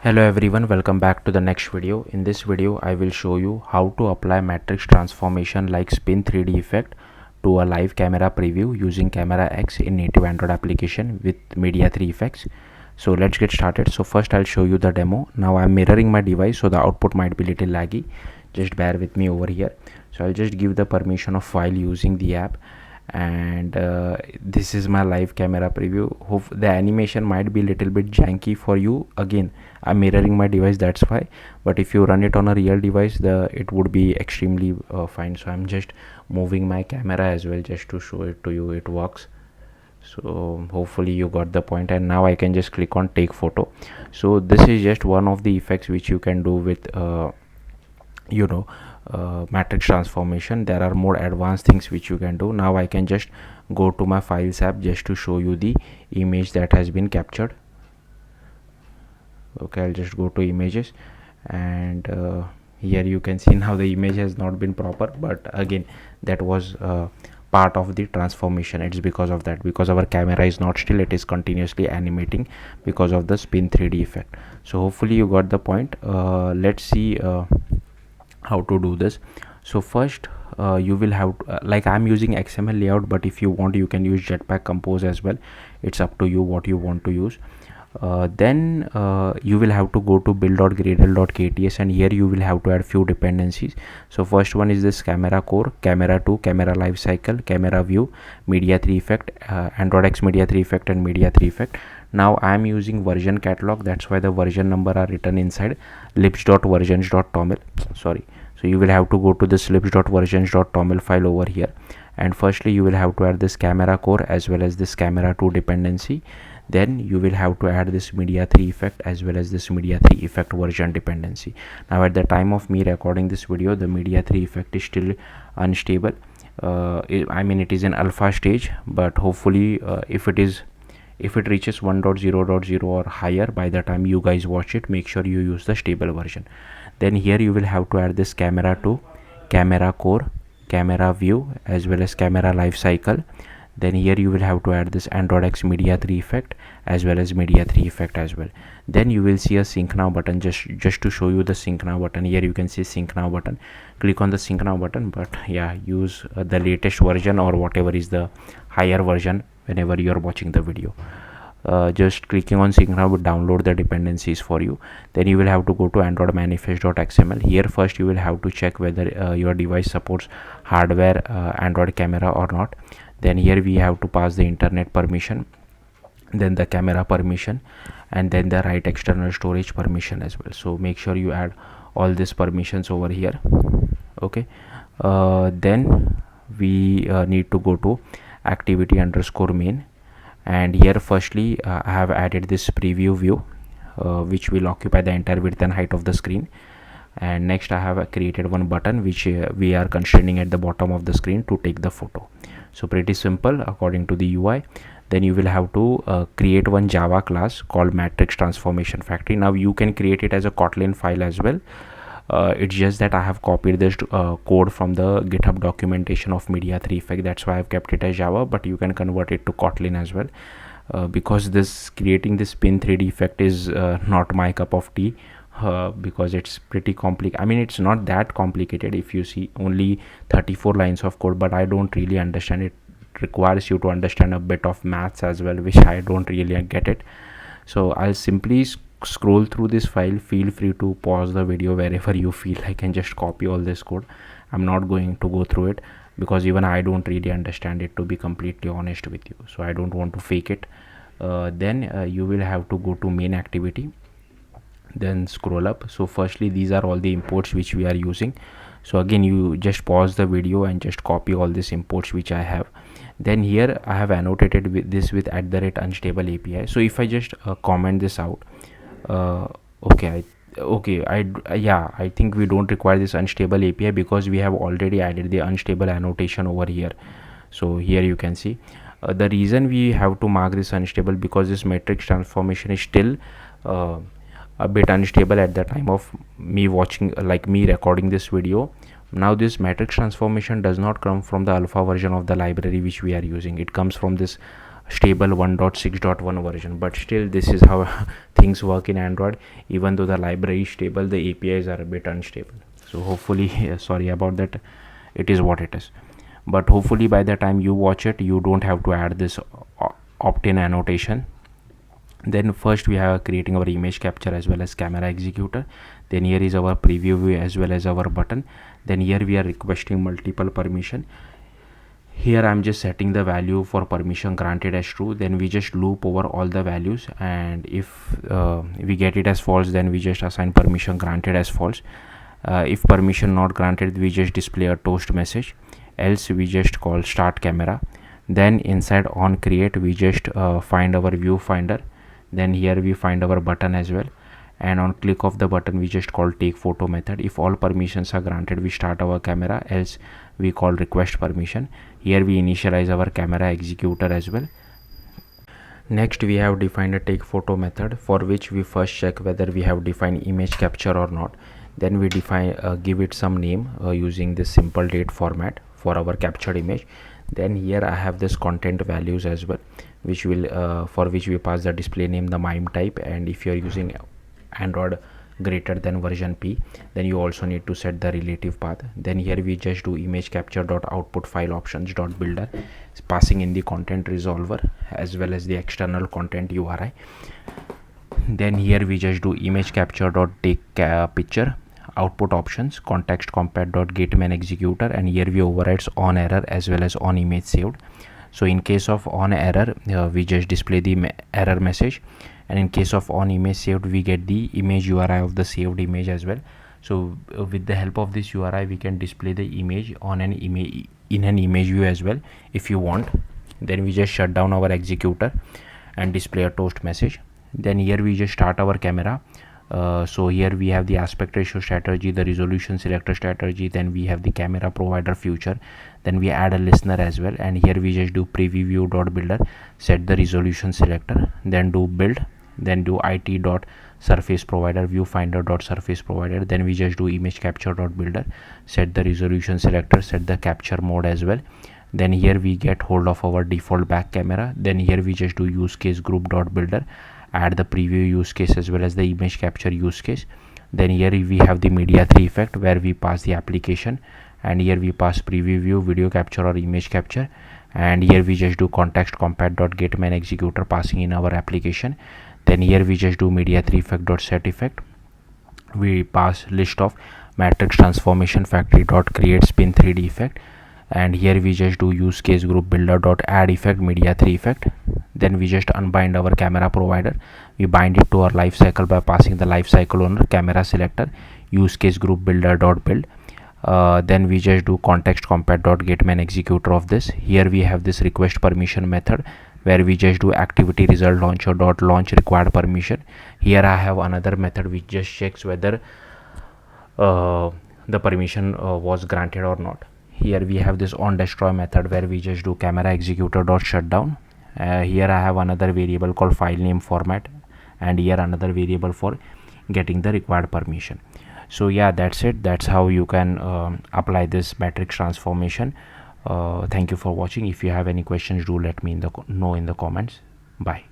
Hello everyone, welcome back to the next video. In this video I will show you how to apply matrix transformation like Spin3D effect to a live camera preview using CameraX in native Android application with Media 3 effects. So let's get started. So first I'll show you the demo. Now I'm mirroring my device, so the output might be little laggy. Just bear with me over here. So I'll just give the permission of file using the app, and this is my live camera preview. Hope the animation might be little bit janky for you. Again, I'm mirroring my device, that's why, but if you run it on a real device, it would be extremely fine. So I'm just moving my camera as well just to show it to you it works. So hopefully you got the point, and now I can just click on take photo. So this is just one of the effects which you can do with matrix transformation. There are more advanced things which you can do. Now I can just go to my files app just to show you the image that has been captured. Okay, I'll just go to images, and here you can see now the image has not been proper, but again that was part of the transformation. It's because of that, because our camera is not still, it is continuously animating because of the Spin3D effect. So hopefully you got the point. Let's see how to do this. So first you will have like I'm using XML layout, but if you want you can use Jetpack Compose as well. It's up to you what you want to use. Then you will have to go to build.gradle.kts, and here you will have to add few dependencies. So first one is this camera core, camera 2, camera life cycle, camera view, media 3 effect, Android X media 3 effect, and media 3 effect. Now I am using version catalog, that's why the version number are written inside libs.versions.toml. sorry. So you will have to go to this libs.versions.toml file over here, and firstly you will have to add this camera core as well as this camera 2 dependency. Then you will have to add this media 3 effect as well as this media 3 effect version dependency. Now at the time of me recording this video, the media 3 effect is still unstable. I mean it is in alpha stage, but hopefully if it reaches 1.0.0 or higher by the time you guys watch it, make sure you use the stable version. Then here you will have to add this camera 2, camera core, camera view as well as camera life cycle. Then here you will have to add this Android X media 3 effect as well as media 3 effect as well. Then you will see a sync now button. Just to show you the sync now button, here you can see sync now button. Click on the sync now button, but yeah, use the latest version or whatever is the higher version whenever you are watching the video. Just clicking on sync now would download the dependencies for you. Then you will have to go to android manifest.xml. here first you will have to check whether your device supports hardware Android camera or not. Then here we have to pass the internet permission, then the camera permission, and then the write external storage permission as well. So make sure you add all these permissions over here. Okay, then we need to go to activity_main, and here firstly I have added this preview view which will occupy the entire width and height of the screen. And next I have created one button which we are constraining at the bottom of the screen to take the photo. So pretty simple according to the UI. Then you will have to create one Java class called matrix transformation factory. Now you can create it as a Kotlin file as well. It's just that I have copied this code from the GitHub documentation of media 3 effect, that's why I've kept it as Java, but you can convert it to Kotlin as well, because this creating this Spin3D effect is not my cup of tea. Because it's pretty complicated. I mean it's not that complicated if you see only 34 lines of code, but I don't really understand it. Requires you to understand a bit of maths as well, which I don't really get it. So I'll simply scroll through this file. Feel free to pause the video wherever you feel like and just copy all this code. I'm not going to go through it because even I don't really understand it, to be completely honest with you, so I don't want to fake it. Then you will have to go to main activity, then scroll up. So firstly these are all the imports which we are using. So again you just pause the video and just copy all these imports which I have. Then here I have annotated with this with @unstable API. So if I just comment this out, I think we don't require this unstable API because we have already added the unstable annotation over here. So here you can see the reason we have to mark this unstable, because this matrix transformation is still a bit unstable at the time of me watching, like me recording this video. Now this matrix transformation does not come from the alpha version of the library which we are using. It comes from this stable 1.6.1 version, but still this is how things work in Android. Even though the library is stable, the APIs are a bit unstable. So hopefully sorry about that, it is what it is. But hopefully by the time you watch it, you don't have to add this opt-in annotation. Then first we have creating our image capture as well as camera executor. Then here is our preview view as well as our button. Then here we are requesting multiple permission. Here I'm just setting the value for permission granted as true. Then we just loop over all the values, and if we get it as false, then we just assign permission granted as false. If permission not granted, we just display a toast message, else we just call start camera. Then inside on create, we just find our viewfinder. Then here we find our button as well, and on click of the button we just call take photo method. If all permissions are granted, we start our camera, else we call request permission. Here we initialize our camera executor as well. Next we have defined a take photo method, for which we first check whether we have defined image capture or not. Then we define give it some name using this simple date format for our captured image. Then here I have this content values as well, which will for which we pass the display name, the MIME type, and if you are using Android greater than version P, then you also need to set the relative path. Then here we just do image capture dot output file options dot builder, passing in the content resolver as well as the external content URI. Then here we just do image capture dot take picture output options context compat dot get main executor, and here we overrides on error as well as on image saved. So in case of on error, we just display the error message, and in case of on image saved, we get the image URI of the saved image as well. So with the help of this URI, we can display the image on an image in an image view as well if you want. Then we just shut down our executor and display a toast message. Then here we just start our camera. So here we have the aspect ratio strategy, the resolution selector strategy, then we have the camera provider feature, then we add a listener as well, and here we just do preview view dot builder, set the resolution selector, then do build, then do it dot surface provider viewfinder dot surface provider, then we just do image capture dot builder, set the resolution selector, set the capture mode as well. Then here we get hold of our default back camera. Then here we just do use case group dot builder, add the preview use case as well as the image capture use case. Then here we have the media 3 effect, where we pass the application, and here we pass preview view, video capture or image capture, and here we just do context compat dot get main executor, passing in our application. Then here we just do media 3 effect dot set effect, we pass list of matrix transformation factory dot create Spin3D effect, and here we just do use case group builder dot add effect media 3 effect. Then we just unbind our camera provider, we bind it to our lifecycle by passing the lifecycle owner camera selector use case group builder dot build. Then we just do context compat dot get main executor of this. Here we have this request permission method, where we just do activity result launcher dot launch required permission. Here I have another method which just checks whether the permission was granted or not. Here we have this on destroy method, where we just do camera executor dot shutdown. Here I have another variable called file name format, and here another variable for getting the required permission. So yeah, that's it. That's how you can apply this matrix transformation. Thank you for watching. If you have any questions, do let me know in the comments. Bye.